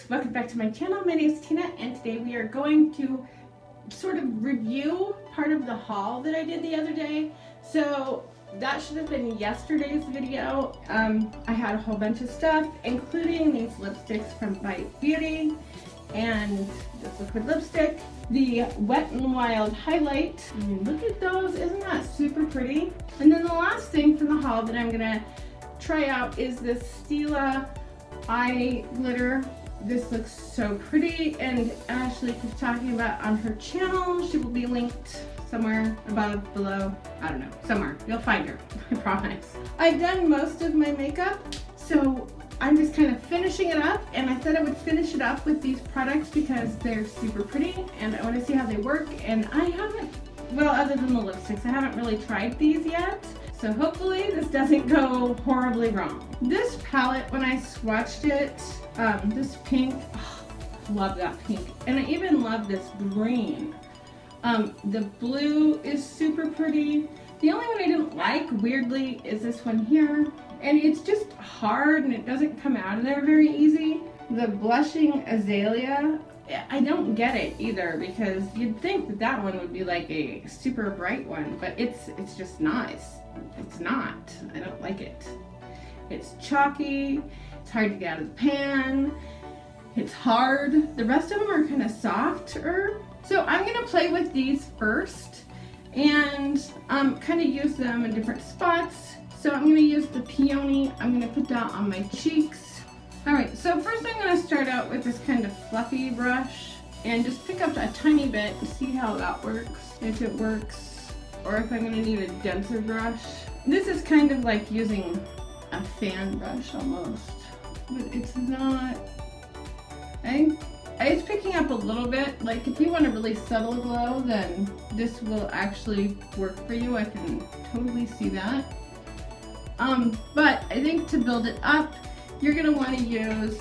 welcome back to my channel. My name is Tina and today we are going to sort of review part of the haul that I did the other day. So that should have been yesterday's video. I had a whole bunch of stuff, including these lipsticks from Bite Beauty and this liquid lipstick, the Wet n Wild highlight. I mean, look at those, isn't that super pretty? And then the last thing from the haul that I'm gonna try out is this Stila eye glitter. This looks so pretty, and Ashley keeps talking about on her channel. She will be linked somewhere above, below, I don't know, somewhere. You'll find her, I promise. I've done most of my makeup, so I'm just kind of finishing it up, and I said I would finish it up with these products because they're super pretty and I want to see how they work. And I haven't, well, other than the lipsticks, I haven't really tried these yet. So hopefully this doesn't go horribly wrong. This palette, when I swatched it, this pink, oh, love that pink. And I even love this green. The blue is super pretty. The only one I didn't like, weirdly, is this one here. And it's just hard and it doesn't come out of there very easy. The blushing azalea, I don't get it either, because you'd think that that one would be like a super bright one, but it's just not. It's not. I don't like it. It's chalky. It's hard to get out of the pan. It's hard. The rest of them are kind of softer. So I'm gonna play with these first and kind of use them in different spots. So I'm gonna use the peony. I'm gonna put that on my cheeks. All right, so first I'm gonna start out with this kind of fluffy brush and just pick up a tiny bit and see how that works, if it works, or if I'm gonna need a denser brush. This is kind of like using a fan brush almost, but it's not. It's picking up a little bit. Like if you want a really subtle glow, then this will actually work for you. I can totally see that. But I think to build it up, you're gonna want to use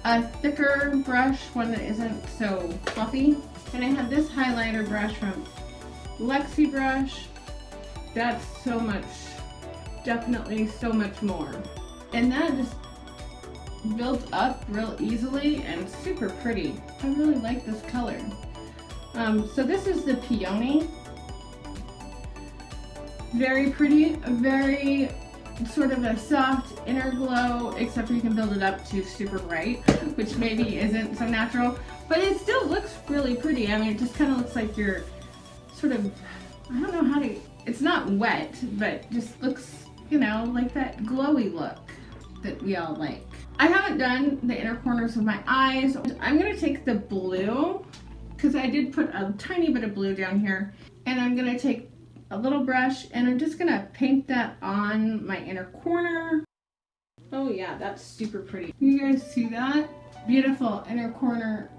a thicker brush, one that isn't so fluffy. And I have this highlighter brush from Lexi Brush. That's so much, definitely so much more. And that just builds up real easily and super pretty. I really like this color. So this is the peony. Very pretty, very sort of a soft inner glow, except for you can build it up to super bright, which maybe isn't so natural, but it still looks really pretty. I mean, it just kind of looks like you're sort of, I don't know how to, it's not wet, but just looks, you know, like that glowy look that we all like. I haven't done the inner corners of my eyes. I'm gonna take the blue, because I did put a tiny bit of blue down here, and I'm gonna take a little brush and I'm just gonna paint that on my inner corner. Oh yeah, that's super pretty. You guys see that? Beautiful inner corner.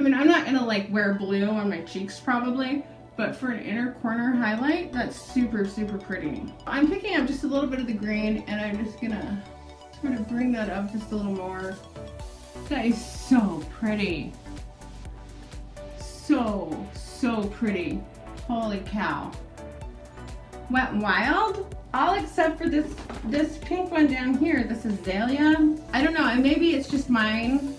I mean, I'm not gonna like wear blue on my cheeks probably, but for an inner corner highlight, that's super, super pretty. I'm picking up just a little bit of the green and I'm just gonna sort of bring that up just a little more. That is so pretty. So, so pretty. Holy cow. Wet n Wild, all except for this pink one down here, this azalea. I don't know, and maybe it's just mine.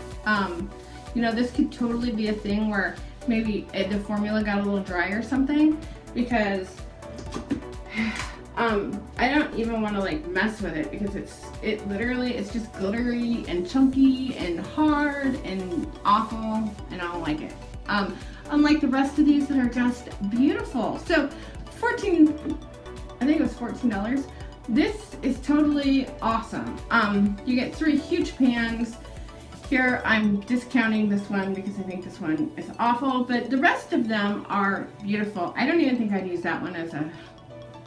You know, this could totally be a thing where maybe the formula got a little dry or something, because I don't even want to like mess with it, because it literally, it's just glittery and chunky and hard and awful, and I don't like it. Unlike the rest of these that are just beautiful. So I think it was $14. This is totally awesome. You get 3 huge pans. Here I'm discounting this one because I think this one is awful, but the rest of them are beautiful. I don't even think I'd use that one as a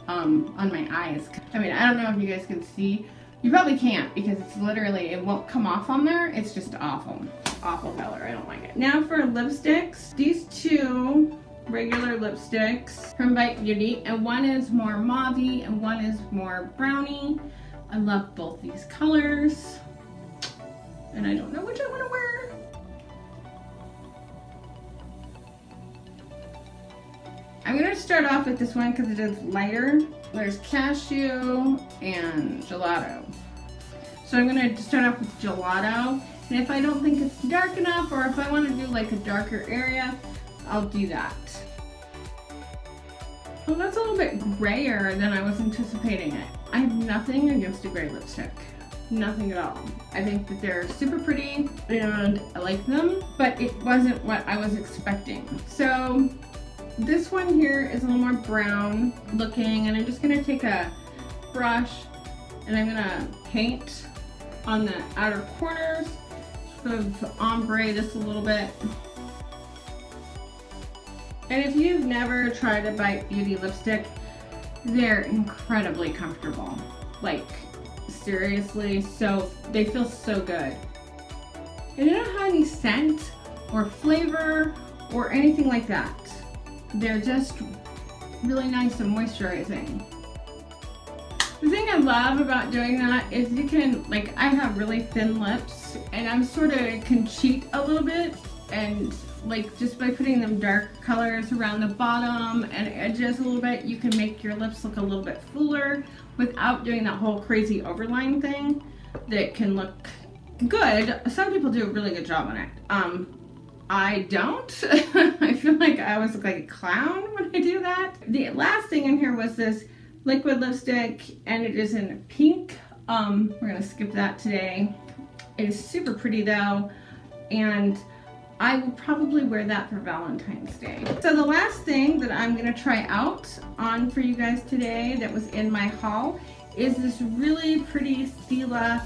on my eyes. I mean, I don't know if you guys can see. You probably can't, because it's literally, it won't come off on there. It's just awful. Awful color. I don't like it. Now for lipsticks. These 2 regular lipsticks from Bite Beauty, and one is more mauve-y and one is more browny. I love both these colors, and I don't know which I want to wear. I'm going to start off with this one because it is lighter. There's cashew and gelato. So I'm going to start off with gelato, And if I don't think it's dark enough, or if I want to do like a darker area, I'll do that. Well, that's a little bit grayer than I was anticipating it. I have nothing against a gray lipstick. Nothing at all. I think that they're super pretty and I like them, but it wasn't what I was expecting. So this one here is a little more brown looking, and I'm just gonna take a brush and I'm gonna paint on the outer corners, sort of ombre this a little bit. And if you've never tried a Bite Beauty lipstick, they're incredibly comfortable. Like, seriously, they feel so good. And they don't have any scent or flavor or anything like that. They're just really nice and moisturizing. The thing I love about doing that is you can, like, I have really thin lips and I'm sort of can cheat a little bit, and like just by putting them dark colors around the bottom and edges a little bit, you can make your lips look a little bit fuller without doing that whole crazy overline thing that can look good. Some people do a really good job on it. I don't. I feel like I always look like a clown when I do that. The last thing in here was this liquid lipstick, and it is in pink. We're gonna skip that today. It is super pretty though, and I will probably wear that for Valentine's Day. So the last thing that I'm gonna try out on for you guys today that was in my haul is this really pretty Stila.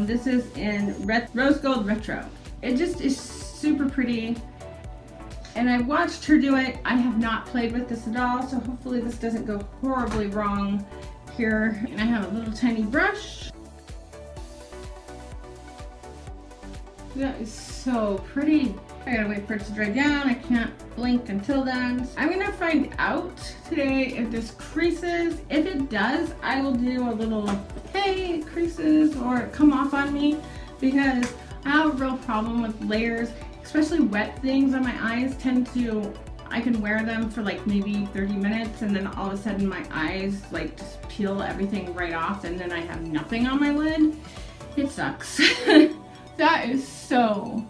This is in Rose Gold Retro. It just is super pretty. And I watched her do it. I have not played with this at all, so hopefully this doesn't go horribly wrong here. And I have a little tiny brush. That is so pretty. I gotta wait for it to dry down. I can't blink until then. I'm gonna find out today if this creases. If it does, I will do a little, hey, it creases or come off on me, because I have a real problem with layers, especially wet things on my eyes I can wear them for like maybe 30 minutes and then all of a sudden my eyes like just peel everything right off and then I have nothing on my lid. It sucks. That is so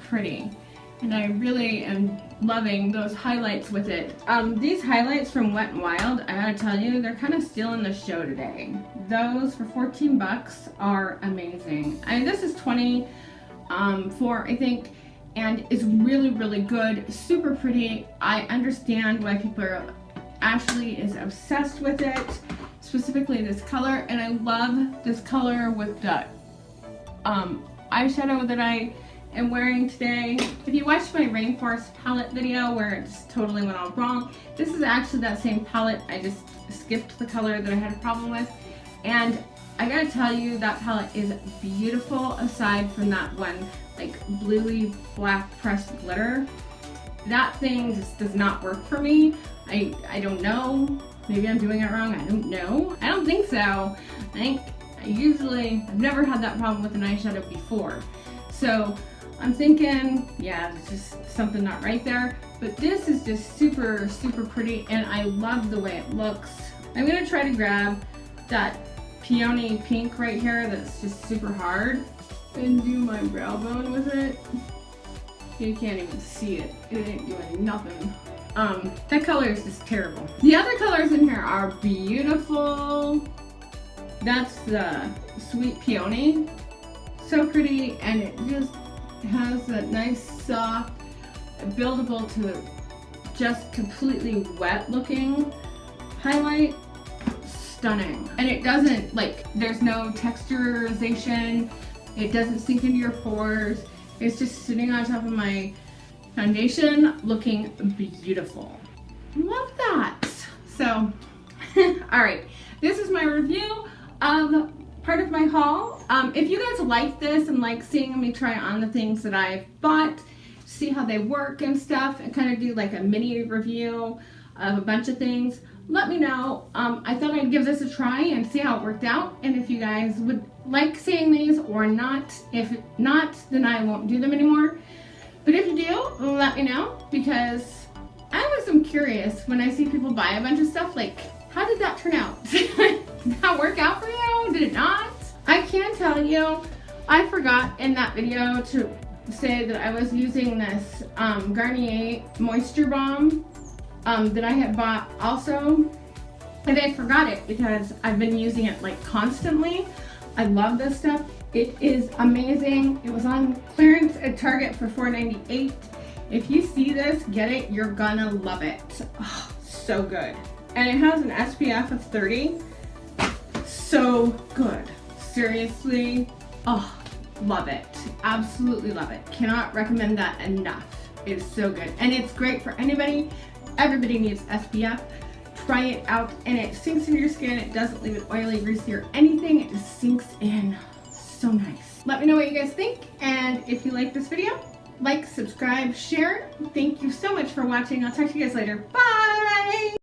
pretty. And I really am loving those highlights with it. These highlights from Wet n Wild, I gotta tell you, they're kind of stealing the show today. Those for 14 bucks are amazing. I mean, this is 24, I think, and it's really good, super pretty. I understand why people are, Ashley is obsessed with it, specifically this color, and I love this color with the eyeshadow that I am wearing today. If you watched my Rainforest palette video where it just totally went all wrong, this is actually that same palette. I just skipped the color that I had a problem with, and I gotta tell you, that palette is beautiful aside from that one like bluey black pressed glitter. That thing just does not work for me. I don't know, maybe I'm doing it wrong, I don't know. I don't think so. I think I've never had that problem with an eyeshadow before. So I'm thinking, yeah, there's just something not right there. But this is just super pretty, and I love the way it looks. I'm gonna try to grab that peony pink right here that's just super hard and do my brow bone with it. You can't even see it. It ain't doing nothing. That color is just terrible. The other colors in here are beautiful. That's the Sweet Peony. So pretty, and it just has that nice soft, buildable to just completely wet looking highlight. Stunning. And it doesn't, like, there's no texturization. It doesn't sink into your pores. It's just sitting on top of my foundation looking beautiful. Love that. So, all right, this is my review of part of my haul. If you guys like this and like seeing me try on the things that I've bought, see how they work and stuff, and kind of do like a mini review of a bunch of things, let me know. I thought I'd give this a try and see how it worked out, and if you guys would like seeing these or not. If not, then I won't do them anymore. But if you do, let me know, because I always am curious when I see people buy a bunch of stuff, like, how did that turn out? Did that work out for you? Did it not? I can tell you, I forgot in that video to say that I was using this Garnier Moisture Balm that I had bought also. And I forgot it because I've been using it like constantly. I love this stuff. It is amazing. It was on clearance at Target for $4.98. If you see this, get it. You're gonna love it. Oh, so good. And it has an SPF of 30. So good. Seriously. Oh, love it. Absolutely love it. Cannot recommend that enough. It is so good. And it's great for anybody. Everybody needs SPF. Try it out and it sinks into your skin. It doesn't leave it oily, greasy, or anything. It just sinks in so nice. Let me know what you guys think, and if you like this video, like, subscribe, share. Thank you so much for watching. I'll talk to you guys later. Bye!